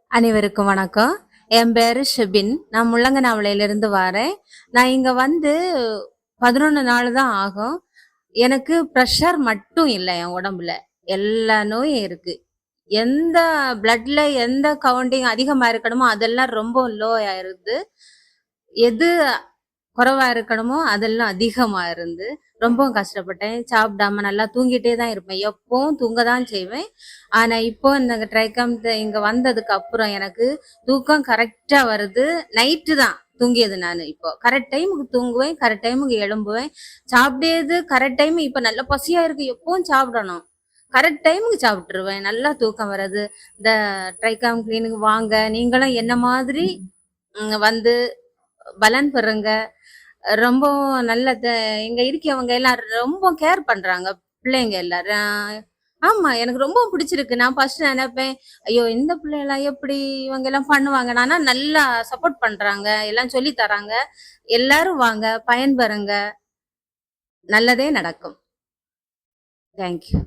அனைவருக்கும் வணக்கம். என் பேரு ஷெபின். நான் முள்ளங்கனாவளையிலிருந்து வரேன். நான் இங்க வந்து 11 நாள் தான் ஆகும். எனக்கு பிரஷர் மட்டும் இல்ல என் உடம்புல. எல்லா நோயும் இருக்கு. எந்த பிளட்ல எந்த கவுண்டிங் அதிகமா இருக்கணுமோ, அதெல்லாம் ரொம்ப லோ ஆயிருது. எது குறைவா இருக்கணுமோ, அதெல்லாம் அதிகமா இருந்து, ரொம்பவும் கஷ்டப்பட்டேன். சாப்பிடாம நல்லா தூங்கிட்டே தான் இருப்பேன். எப்பவும் தூங்க தான் செய்வேன். ஆனா, இப்போ இந்த ட்ரைகாம் இங்க வந்ததுக்கு அப்புறம் எனக்கு தூக்கம் கரெக்ட்டா வருது. நைட்டு தான் தூங்கியது நானு இப்போ. கரெக்ட் டைமுக்கு தூங்குவேன், கரெக்ட் டைமுக்கு எழும்புவேன். சாப்பிடியது கரெக்ட் டைம் இப்ப நல்ல பசியா இருக்கு, எப்பவும் சாப்பிடணும். கரெக்ட் டைமுக்கு சாப்பிட்டுருவேன். நல்லா தூக்கம் வருது. இந்த ட்ரைகாம் கிளீனுக்கு வாங்க. நீங்களும் என்ன மாதிரி வந்து பலன் பெறுங்க. ரொம்பவும் நல்ல இங்க இருக்கவங்க எல்லாரும் ரொம்ப கேர் பண்றாங்க. பிள்ளைங்க எல்லாரும். ஆமா. எனக்கு ரொம்ப பிடிச்சிருக்கு. நான் ஃபர்ஸ்ட் நெனைப்பேன், ஐயோ! இந்த பிள்ளைலாம் எப்படி இவங்க எல்லாம் பண்ணுவாங்க. ஆனா நல்லா சப்போர்ட் பண்றாங்க. எல்லாம் சொல்லி தராங்க. எல்லாரும் வாங்க, பயன்பெறுங்க. நல்லதே நடக்கும். Thank you.